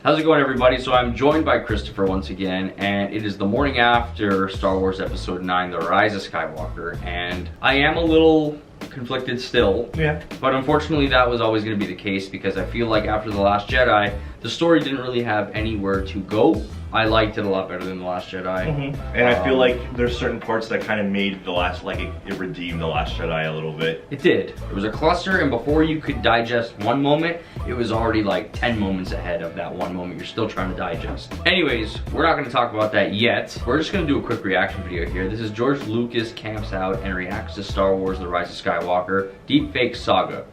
How's it going, everybody? So I'm joined by Christopher once again, and it is the morning after Star Wars Episode 9, The Rise of Skywalker, and I am a little conflicted still. Yeah. But unfortunately that was always going to be the case because I feel like after The Last Jedi, the story didn't really have anywhere to go. I liked it a lot better than The Last Jedi. And I feel like there's certain parts that kind of made The Last, like it redeemed The Last Jedi a little bit. It did. It was a cluster, and before you could digest one moment, it was already like 10 moments ahead of that one moment you're still trying to digest. Anyways, we're not going to talk about that yet. We're just going to do a quick reaction video here. This is George Lucas camps out and reacts to Star Wars The Rise of Skywalker, Deepfake Saga.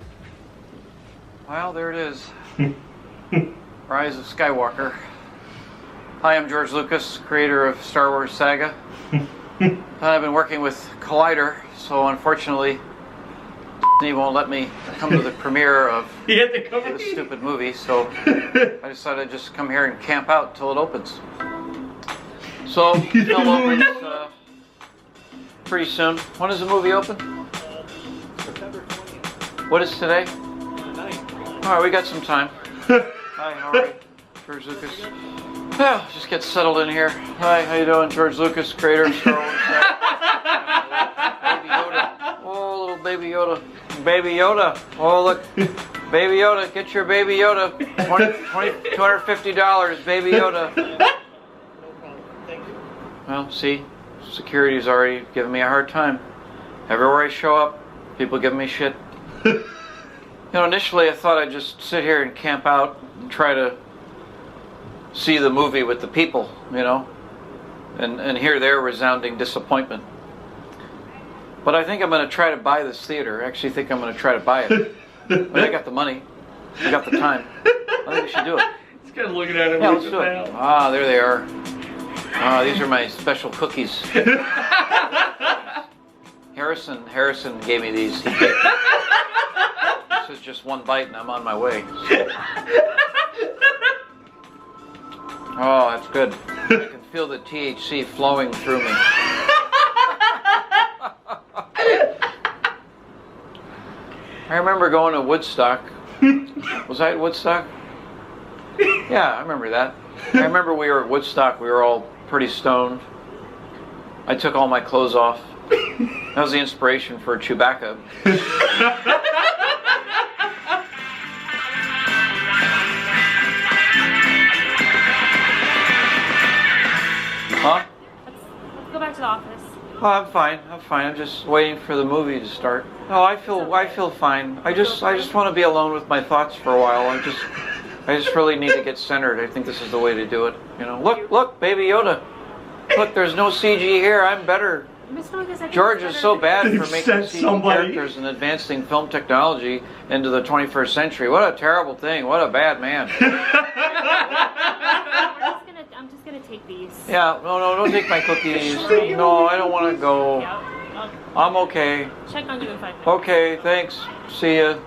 Well, there it is. Rise of Skywalker. Hi, I'm George Lucas, creator of Star Wars Saga. I've been working with Collider, so unfortunately, Disney won't let me come to the premiere of this stupid movie, so I decided to just come here and camp out till it opens. So, film opens pretty soon. When does the movie open? September 20th. What is today? The 9th. Alright, we got some time. Hi, how are you? George Lucas. Yeah, just get settled in here. Hi, how you doing? George Lucas, creator of Star Wars. Baby Yoda. Oh, little Baby Yoda. Baby Yoda. Oh, look. Baby Yoda. Get your Baby Yoda. $250, Baby Yoda. No problem. Thank you. Well, see, security's already giving me a hard time. Everywhere I show up, people give me shit. You know, initially I thought I'd just sit here and camp out and try to see the movie with the people, you know, and hear their resounding disappointment. But I think I'm going to try to buy this theater. I actually think I'm going to try to buy it. I mean, I got the money. I got the time. I think we should do it. He's kind of looking at him. Yeah, let's do it. Ah, there they are. Ah, these are my special cookies. Harrison gave me these. This is just one bite and I'm on my way. So. Oh, that's good. I can feel the THC flowing through me. I remember going to Woodstock. Was I at Woodstock? Yeah, I remember that. I remember we were at Woodstock. We were all pretty stoned. I took all my clothes off. That was the inspiration for Chewbacca. Huh? Let's go back to the office. Oh, I'm fine. I'm just waiting for the movie to start. Oh, I feel fine. I just want to be alone with my thoughts for a while. I just really need to get centered. I think this is the way to do it. You know, look, Baby Yoda. Look, there's no CG here. I'm better. George is so bad for making CG characters and advancing film technology into the 21st century. What a terrible thing. What a bad man. I'm just gonna take these. Yeah, no, don't take my cookies. No, I don't want to go. Yeah, I'm okay. check on you in 5 minutes. Okay, thanks. See ya.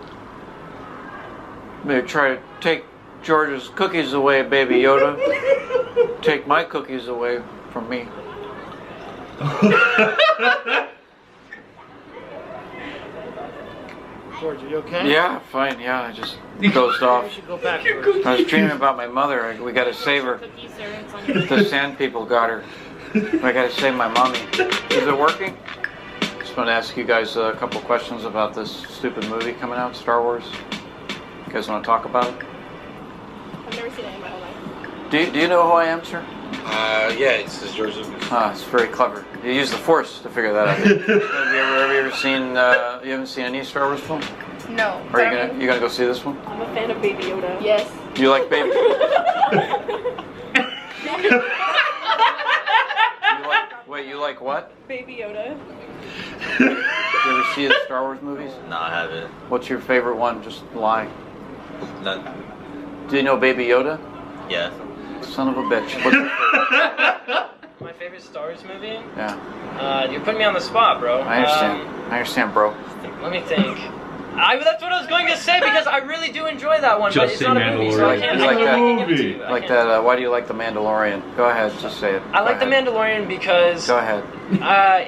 Maybe try to take George's cookies away, Baby Yoda. Take my cookies away from me. George, are you okay? Yeah, fine. Yeah, I just dozed We off. should go back, George. I was dreaming about my mother. We gotta save her. Cookies, sir. It's on your The sand people got her. I gotta save my mommy. Is it working? Just want to ask you guys a couple questions about this stupid movie coming out, Star Wars. You guys want to talk about it? I've never seen it in my whole life. Do you know who I am, sir? Yeah, this is George Lucas. Ah, it's very clever. You use the Force to figure that out. Have you ever seen? You haven't seen any Star Wars film? No. Are you gonna go see this one? I'm a fan of Baby Yoda. Yes. You like Baby? You like what? Baby Yoda. You ever see the Star Wars movies? No, I haven't. What's your favorite one? Just lie. None. Do you know Baby Yoda? Yeah. Son of a bitch. What's your favorite? My favorite Star Wars movie? Yeah. You're putting me on the spot, bro. I understand. I understand, bro. Let me think. That's what I was going to say because I really do enjoy that one, but it's not a movie, so I can't You like that give it to you. Like that. Why do you like The Mandalorian? Go ahead, just say it. I like The Mandalorian because. Go ahead.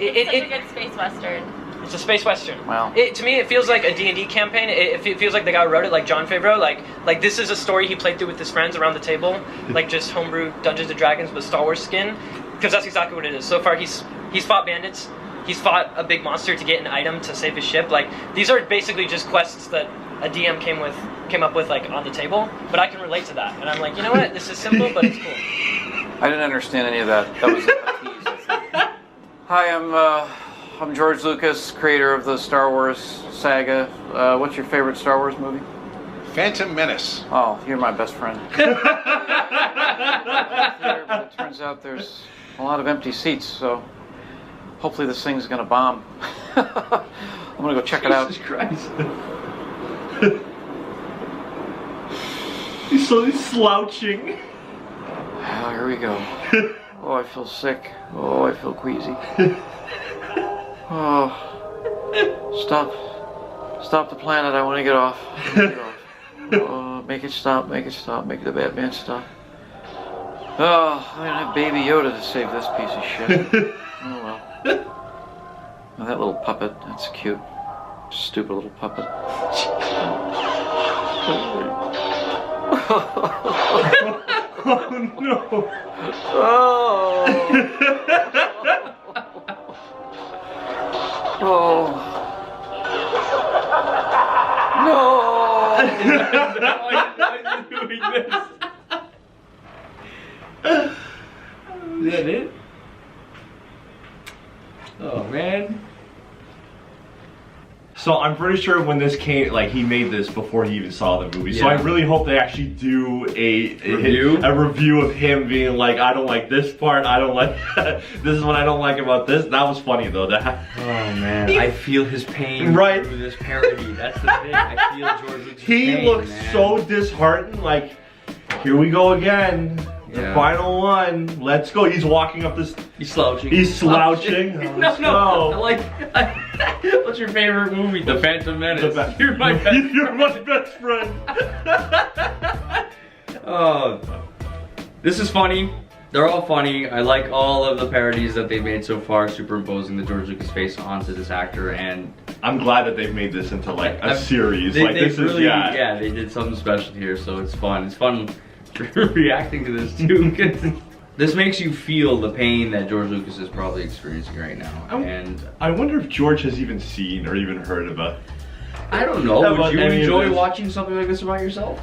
It's such a good space western. It's a space western. Wow. To me, it feels like a D&D campaign. It feels like the guy who wrote it, like Jon Favreau. Like this is a story he played through with his friends around the table, like just homebrew Dungeons and Dragons with Star Wars skin, because that's exactly what it is. So far, he's fought bandits. He's fought a big monster to get an item to save his ship. Like these are basically just quests that a DM came up with like on the table. But I can relate to that, and I'm like, you know what? This is simple, but it's cool. I didn't understand any of that. That was a tease, I think. Hi, I'm George Lucas, creator of the Star Wars saga. What's your favorite Star Wars movie? Phantom Menace. Oh, you're my best friend. But it turns out there's a lot of empty seats, so hopefully this thing's gonna bomb. I'm gonna go check it out. Jesus Christ. He's so slouching. Oh, here we go. Oh, I feel sick. Oh, I feel queasy. Oh, stop the planet. I want to get off. Oh, make it stop. Make it stop. Make the Batman stop. Oh, I don't have Baby Yoda to save this piece of shit. Oh well. Oh, that little puppet. That's cute. Stupid little puppet. Oh no! Oh. Oh. No. Why are you doing this? Is that it? Oh man. So I'm pretty sure when this came, like he made this before he even saw the movie. So Yeah. I really hope they actually do a review of him being like, I don't like this part, I don't like this is what I don't like about this. That was funny though. Oh man, I feel his pain Right. through this parody. That's the thing. I feel George Lucas' He pain, looks man. so disheartened, like, here we go again. The Yeah. final one. Let's go. He's walking up this. He's slouching. He's slouching. No, Let's no. go. Like, what's your favorite movie? The Phantom Menace. You're my best. You're my best friend. Oh, this is funny. They're all funny. I like all of the parodies that they've made so far, superimposing the George Lucas face onto this actor, and I'm glad that they've made this into like a series. They, like they this really, is yeah. they did something special here, so it's fun. It's fun reacting to this too. 'Cause this makes you feel the pain that George Lucas is probably experiencing right now, and I wonder if George has even seen or even heard about. I don't know. About Would you any of enjoy this. watching something like this about yourself?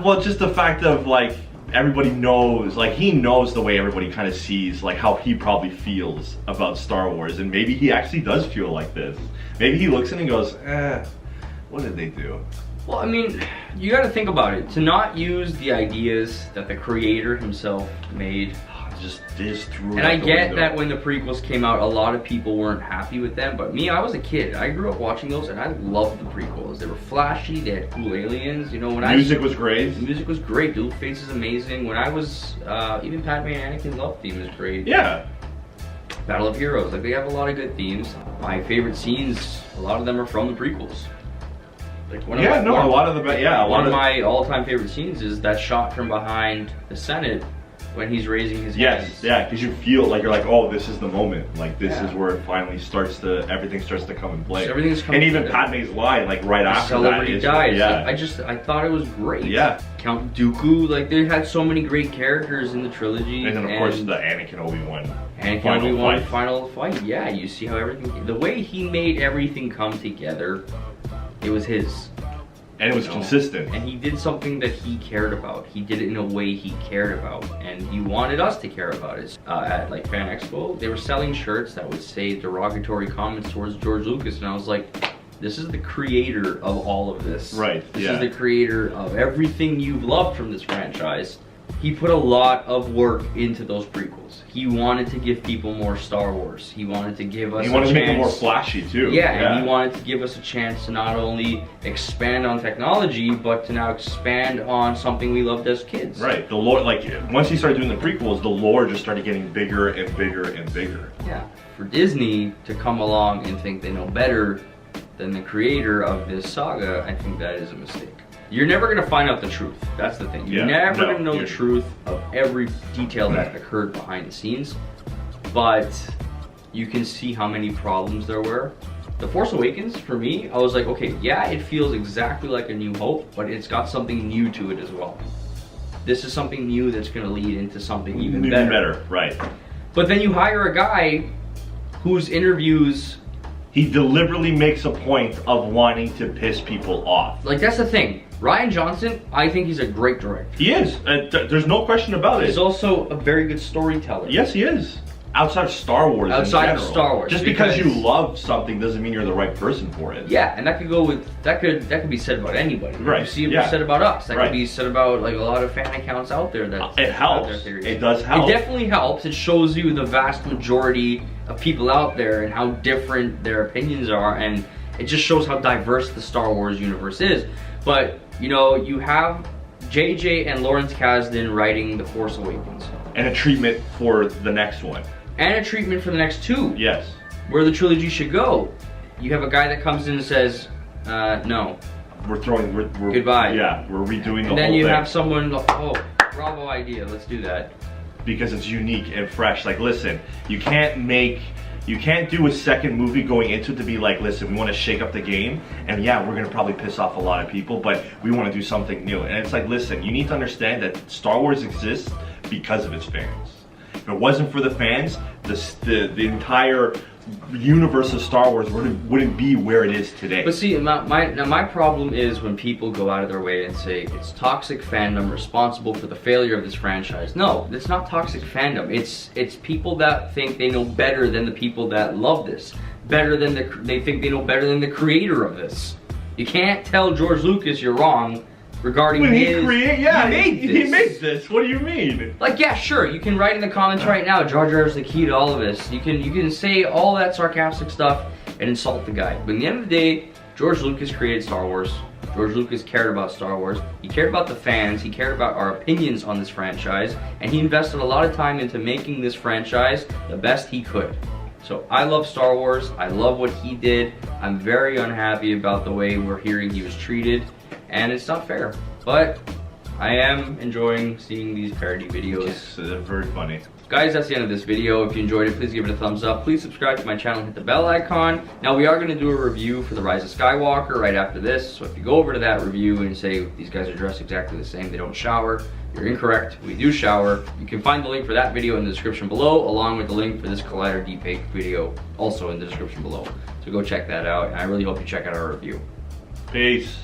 Well, just the fact of like everybody knows, like he knows the way everybody kind of sees, like how he probably feels about Star Wars, and maybe he actually does feel like this. Maybe he looks in and goes, what did they do? Well, I mean, you got to think about it. To not use the ideas that the creator himself made. They just threw it And out I the get window. that when the prequels came out, a lot of people weren't happy with them. But me, I was a kid. I grew up watching those, and I loved the prequels. They were flashy. They had cool aliens. You know, when Music was great. The music was great. Dual Face is amazing. When I was, even Padme and Anakin's love theme is great. Yeah. Battle of Heroes, like they have a lot of good themes. My favorite scenes, a lot of them are from the prequels. Like one of my my all-time favorite scenes is that shot from behind the Senate when he's raising his hands. Yes, yeah, because you feel like you're like, oh, this is the moment. Like this is where it finally starts to, everything starts to come in play. Everything's coming and even together. Padme's line, like right after that, Celebrity is, dies. yeah. I thought it was great. Yeah. Count Dooku, like they had so many great characters in the trilogy. And then of course the Anakin Obi-Wan. Anakin Obi-Wan final fight. Yeah, you see how everything, the way he made everything come together, it was his. And it was consistent. And he did something that he cared about. He did it in a way he cared about, and he wanted us to care about it. At like Fan Expo, they were selling shirts that would say derogatory comments towards George Lucas, and I was like, this is the creator of all of this. Right, This is the creator of everything you've loved from this franchise. He put a lot of work into those prequels. He wanted to give people more Star Wars. He wanted to give us He wanted a to make it chance. more flashy too. Yeah, and he wanted to give us a chance to not only expand on technology, but to now expand on something we loved as kids. Right, the lore, like once he started doing the prequels, the lore just started getting bigger and bigger and bigger. Yeah, for Disney to come along and think they know better than the creator of this saga, I think that is a mistake. You're never gonna find out the truth. That's the thing. You're never gonna know the truth of every detail that occurred behind the scenes, but you can see how many problems there were, The Force Awakens, for me, I was like, okay, yeah, it feels exactly like A New Hope, but it's got something new to it as well. This is something new that's going to lead into something even better. Right. But then you hire a guy whose interviews... He deliberately makes a point of wanting to piss people off. Like, that's the thing. Rian Johnson, I think he's a great director. He is. There's no question about it. He's also a very good storyteller. Yes, he is. Outside of Star Wars. Outside in of general. Star Wars. Just because you love something doesn't mean you're the right person for it. Yeah, and that could go with that could be said about anybody. Right. You see it Yeah. said about us. That Right. could be said about like a lot of fan accounts out there. That It helps. have their theories. It does help. It definitely helps. It shows you the vast majority of people out there and how different their opinions are, and it just shows how diverse the Star Wars universe is. But you know, you have JJ and Lawrence Kasdan writing The Force Awakens, And a treatment for the next one. and a treatment for the next two. Yes. Where the trilogy should go. You have a guy that comes in and says, no. We're Goodbye. Yeah, we're redoing the whole thing. And then you have someone, oh, bravo idea, let's do that. Because it's unique and fresh. Like, listen, you can't do a second movie going into it to be like, listen, we want to shake up the game, and yeah, we're gonna probably piss off a lot of people, but we want to do something new. And it's like, listen, you need to understand that Star Wars exists because of its fans. If it wasn't for the fans, the entire universe of Star Wars wouldn't be where it is today. But see, my problem is when people go out of their way and say it's toxic fandom responsible for the failure of this franchise. No, it's not toxic fandom. It's people that think they know better than the people that love this. They think they know better than the creator of this. You can't tell George Lucas you're wrong regarding when his... he made this. What do you mean? Like, yeah, sure, you can write in the comments right now, Jar Jar is the key to all of this. You can say all that sarcastic stuff and insult the guy. But in the end of the day, George Lucas created Star Wars. George Lucas cared about Star Wars. He cared about the fans. He cared about our opinions on this franchise. And he invested a lot of time into making this franchise the best he could. So I love Star Wars. I love what he did. I'm very unhappy about the way we're hearing he was treated. And it's not fair. But I am enjoying seeing these parody videos. Yes, they're very funny. Guys, that's the end of this video. If you enjoyed it, please give it a thumbs up. Please subscribe to my channel and hit the bell icon. Now, we are going to do a review for The Rise of Skywalker right after this. So if you go over to that review and say, these guys are dressed exactly the same, they don't shower, you're incorrect. We do shower. You can find the link for that video in the description below, along with the link for this Collider Deepfake video also in the description below. So go check that out, and I really hope you check out our review. Peace.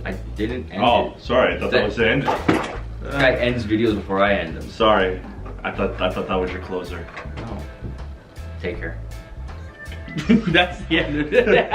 I didn't end Oh, it. sorry. I thought that was the end. This guy ends videos before I end them. Sorry. I thought that was your closer. No. Take care. That's the end of it.